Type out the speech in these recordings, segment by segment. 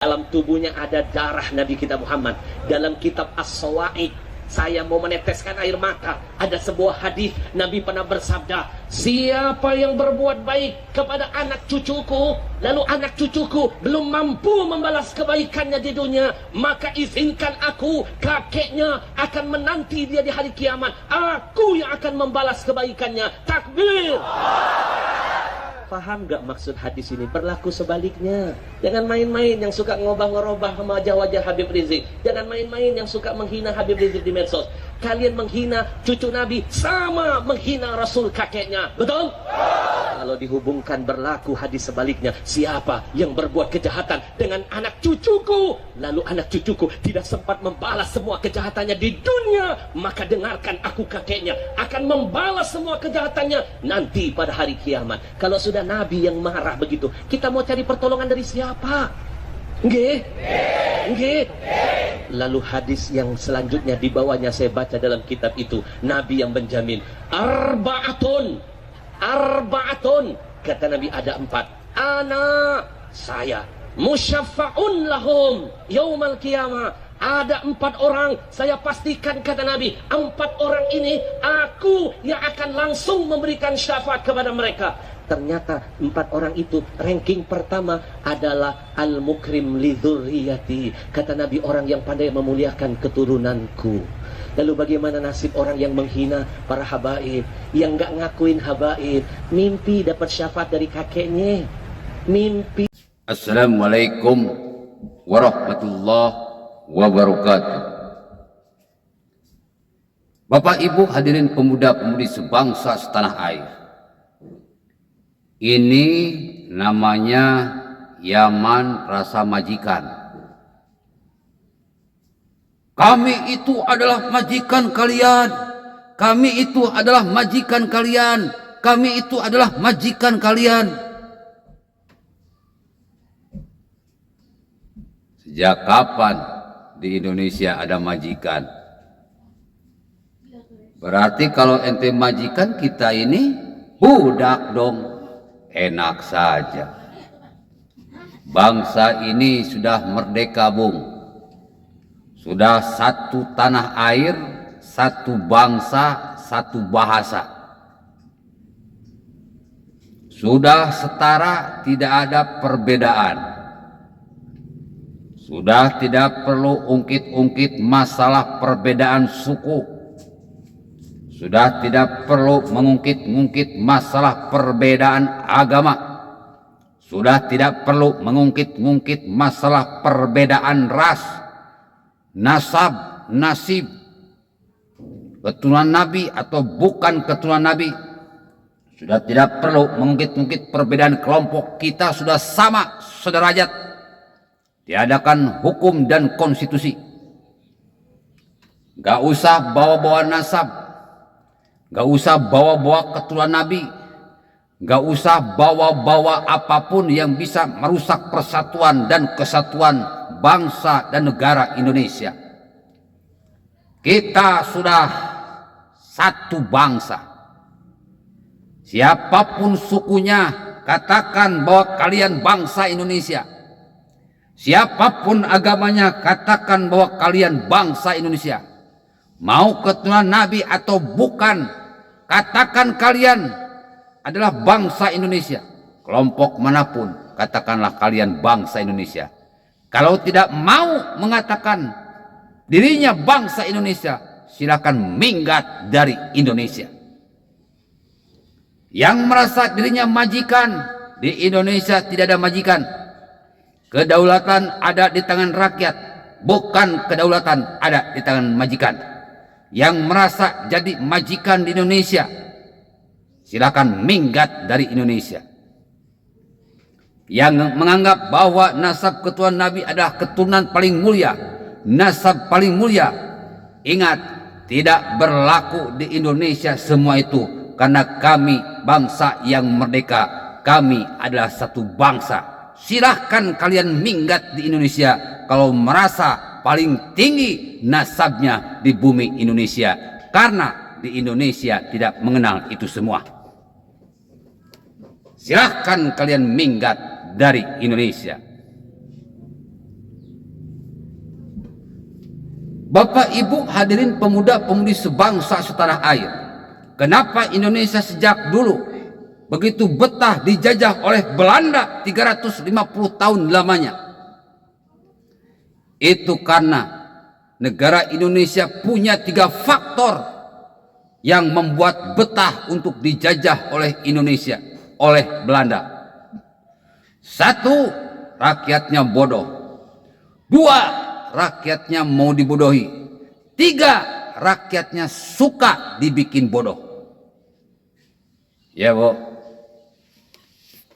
Dalam tubuhnya ada darah Nabi kita Muhammad. Dalam kitab As-Sawa'iq, saya mau meneteskan air mata. Ada sebuah hadis Nabi pernah bersabda, siapa yang berbuat baik kepada anak cucuku, lalu anak cucuku belum mampu membalas kebaikannya di dunia, maka izinkan aku, kakeknya, akan menanti dia di hari kiamat. Aku yang akan membalas kebaikannya. Takbir. Paham gak maksud hadis ini? Berlaku sebaliknya. Jangan main-main yang suka ngobah-ngerobah wajah-wajah Habib Rizik. Jangan main-main yang suka menghina Habib Rizik di medsos. Kalian menghina cucu Nabi sama menghina Rasul kakeknya. Betul? Kalau dihubungkan berlaku hadis sebaliknya. Siapa yang berbuat kejahatan dengan anak cucuku, lalu anak cucuku tidak sempat membalas semua kejahatannya di dunia, maka dengarkan aku kakeknya akan membalas semua kejahatannya nanti pada hari kiamat. Kalau sudah Nabi yang marah begitu, kita mau cari pertolongan dari siapa? Nggih? Nggih? Lalu hadis yang selanjutnya di bawahnya saya baca dalam kitab itu, Nabi yang menjamin arba'atun, kata Nabi ada 4. Ana, saya musyaffa'un lahum yaumal qiyamah. Ada 4 orang, saya pastikan kata Nabi, 4 orang ini aku yang akan langsung memberikan syafaat kepada mereka. Ternyata 4 orang itu ranking pertama adalah al-mukrim li dzurriyyati. Kata Nabi, orang yang pandai memuliakan keturunanku. Lalu bagaimana nasib orang yang menghina para habaib, yang gak ngakuin habaib, mimpi dapat syafaat dari kakeknya, mimpi. Assalamualaikum warahmatullahi wabarakatuh. Bapak Ibu hadirin pemuda-pemudi sebangsa setanah air, ini namanya Yaman rasa majikan. Kami itu adalah majikan kalian. Kami itu adalah majikan kalian. Kami itu adalah majikan kalian. Sejak kapan di Indonesia ada majikan? Berarti kalau ente majikan, kita ini budak dong. Enak saja. Bangsa ini sudah merdeka, Bung. Sudah satu tanah air, satu bangsa, satu bahasa. Sudah setara, tidak ada perbedaan. Sudah tidak perlu ungkit-ungkit masalah perbedaan suku. Sudah tidak perlu mengungkit-ungkit masalah perbedaan agama. Sudah tidak perlu mengungkit-ungkit masalah perbedaan ras, nasab, nasib, keturunan Nabi atau bukan keturunan Nabi. Sudah tidak perlu mengungkit-ungkit perbedaan kelompok. Kita sudah sama, sederajat. Tiadakan hukum dan konstitusi. Gak usah bawa-bawa nasab, gak usah bawa-bawa keturunan Nabi, gak usah bawa-bawa apapun yang bisa merusak persatuan dan kesatuan bangsa dan negara Indonesia. Kita sudah satu bangsa. Siapapun sukunya, katakan bahwa kalian bangsa Indonesia. Siapapun agamanya, katakan bahwa kalian bangsa Indonesia. Mau keturunan Nabi atau bukan, katakan kalian adalah bangsa Indonesia. Kelompok manapun, katakanlah kalian bangsa Indonesia. Kalau tidak mau mengatakan dirinya bangsa Indonesia, silakan minggat dari Indonesia. Yang merasa dirinya majikan, di Indonesia tidak ada majikan. Kedaulatan ada di tangan rakyat, bukan kedaulatan ada di tangan majikan. Yang merasa jadi majikan di Indonesia, silakan minggat dari Indonesia. Yang menganggap bahwa nasab keturunan Nabi adalah keturunan paling mulia, nasab paling mulia, ingat, tidak berlaku di Indonesia semua itu. Karena kami bangsa yang merdeka, kami adalah satu bangsa. Silahkan kalian minggat di Indonesia kalau merasa paling tinggi nasabnya di bumi Indonesia. Karena di Indonesia tidak mengenal itu semua. Silahkan kalian minggat dari Indonesia. Bapak Ibu hadirin pemuda-pemudi sebangsa setanah air, kenapa Indonesia sejak dulu begitu betah dijajah oleh Belanda 350 tahun lamanya? Itu karena negara Indonesia punya 3 faktor yang membuat betah untuk dijajah oleh Indonesia, oleh Belanda. 1, rakyatnya bodoh. 2, rakyatnya mau dibodohi. 3, rakyatnya suka dibikin bodoh. Ya, Bu.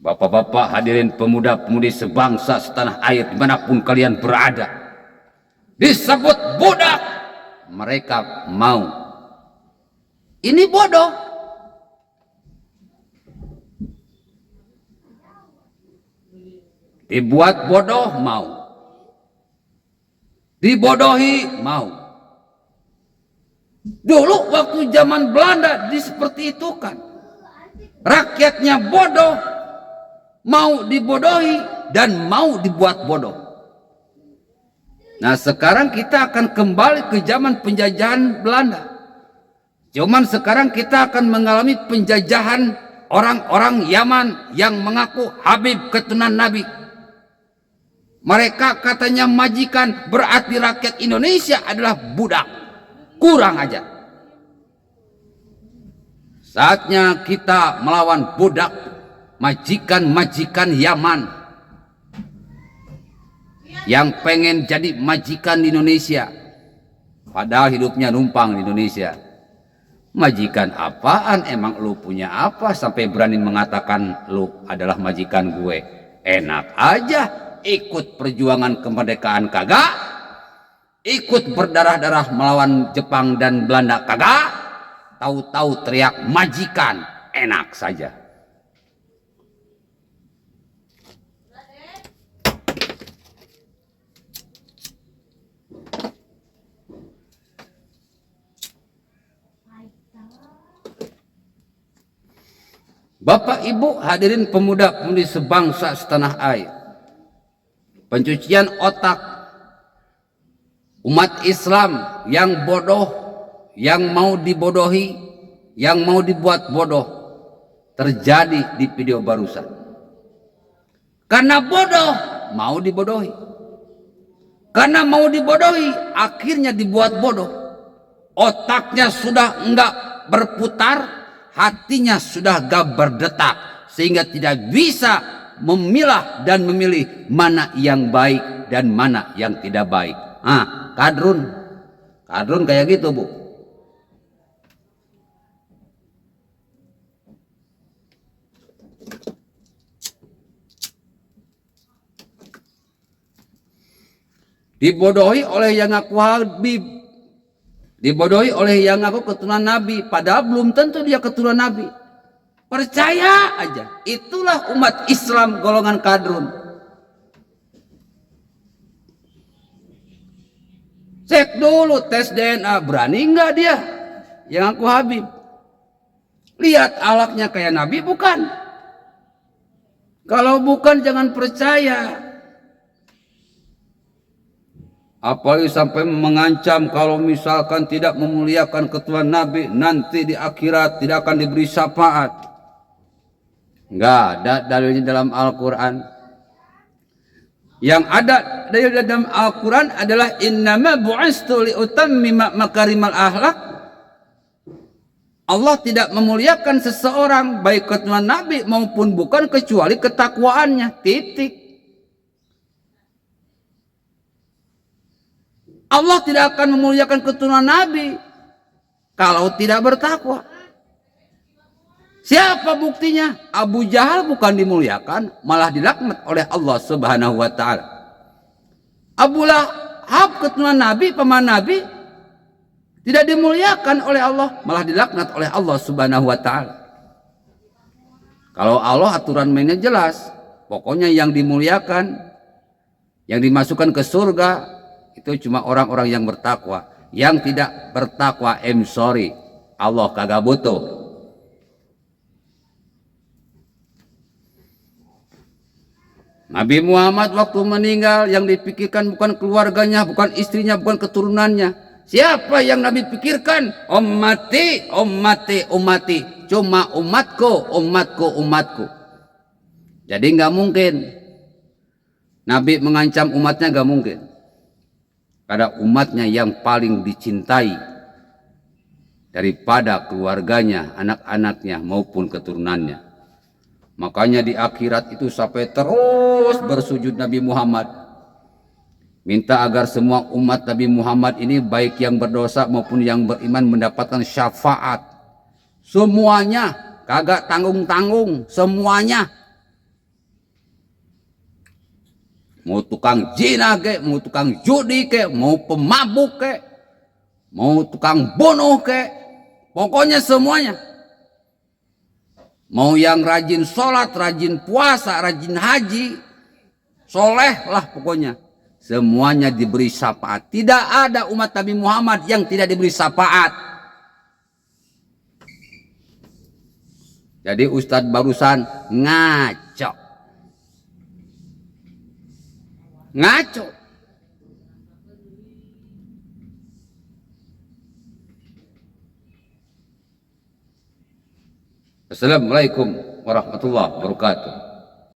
Bapak-bapak hadirin pemuda-pemudi sebangsa setanah air dimanapun kalian berada, disebut budak, mereka mau. Ini bodoh. Dibuat bodoh mau, dibodohi mau. Dulu waktu zaman Belanda seperti itu kan, rakyatnya bodoh, mau dibodohi dan mau dibuat bodoh. Nah, sekarang kita akan kembali ke zaman penjajahan Belanda. Cuman sekarang kita akan mengalami penjajahan orang-orang Yaman yang mengaku Habib keturunan Nabi. Mereka katanya majikan, berarti rakyat Indonesia adalah budak. Kurang aja. Saatnya kita melawan budak, majikan-majikan Yaman yang pengen jadi majikan di Indonesia, padahal hidupnya numpang di Indonesia. Majikan apaan? Emang lu punya apa sampai berani mengatakan lu adalah majikan gue? Enak aja, ikut perjuangan kemerdekaan kagak, ikut berdarah-darah melawan Jepang dan Belanda kagak, tahu-tahu teriak majikan, enak saja. Bapak Ibu hadirin pemuda-pemudi sebangsa setanah air, pencucian otak umat Islam yang bodoh, yang mau dibodohi, yang mau dibuat bodoh terjadi di video barusan. Karena bodoh mau dibodohi, karena mau dibodohi akhirnya dibuat bodoh. Otaknya sudah enggak berputar, hatinya sudah gak berdetak, sehingga tidak bisa memilah dan memilih mana yang baik dan mana yang tidak baik. Kadrun kayak gitu, Bu. Dibodohi oleh yang ngaku Habib, dibodohi oleh yang ngaku keturunan Nabi, padahal belum tentu dia keturunan Nabi. Percaya aja, itulah umat Islam golongan kadrun. Cek dulu tes DNA, berani nggak dia yang ngaku Habib? Lihat alaknya kayak Nabi bukan? Kalau bukan jangan percaya. Apalagi sampai mengancam kalau misalkan tidak memuliakan keturunan Nabi, nanti di akhirat tidak akan diberi syafaat. Enggak ada dalilnya dalam Al-Quran. Yang ada dalil dalam Al-Quran adalah innama bu'istu liutammima makarimal akhlak. Allah tidak memuliakan seseorang baik keturunan Nabi maupun bukan kecuali ketakwaannya. Titik. Allah tidak akan memuliakan keturunan Nabi kalau tidak bertakwa. Siapa buktinya? Abu Jahal bukan dimuliakan, malah dilaknat oleh Allah Subhanahu wa taala. Abu Lahab keturunan Nabi, paman Nabi, tidak dimuliakan oleh Allah, malah dilaknat oleh Allah Subhanahu wa taala. Kalau Allah aturan mainnya jelas, pokoknya yang dimuliakan, yang dimasukkan ke surga itu cuma orang-orang yang bertakwa. Yang tidak bertakwa, sorry, Allah kagak butuh. Nabi Muhammad waktu meninggal yang dipikirkan bukan keluarganya, bukan istrinya, bukan keturunannya. Siapa yang Nabi pikirkan? Ummati, ummati, ummati. Cuma umatku, umatku, umatku. Jadi nggak mungkin Nabi mengancam umatnya, nggak mungkin. Karena umatnya yang paling dicintai daripada keluarganya, anak-anaknya maupun keturunannya. Makanya di akhirat itu sampai terus bersujud Nabi Muhammad. Minta agar semua umat Nabi Muhammad ini baik yang berdosa maupun yang beriman mendapatkan syafaat. Semuanya, kagak tanggung-tanggung, semuanya. Mau tukang zina ke, mau tukang judi ke, mau pemabuk ke, mau tukang bunuh ke, pokoknya semuanya. Mau yang rajin sholat, rajin puasa, rajin haji, soleh lah pokoknya. Semuanya diberi syafaat. Tidak ada umat Nabi Muhammad yang tidak diberi syafaat. Jadi Ustadz barusan ngaco. Ngaco. Assalamualaikum warahmatullahi wabarakatuh.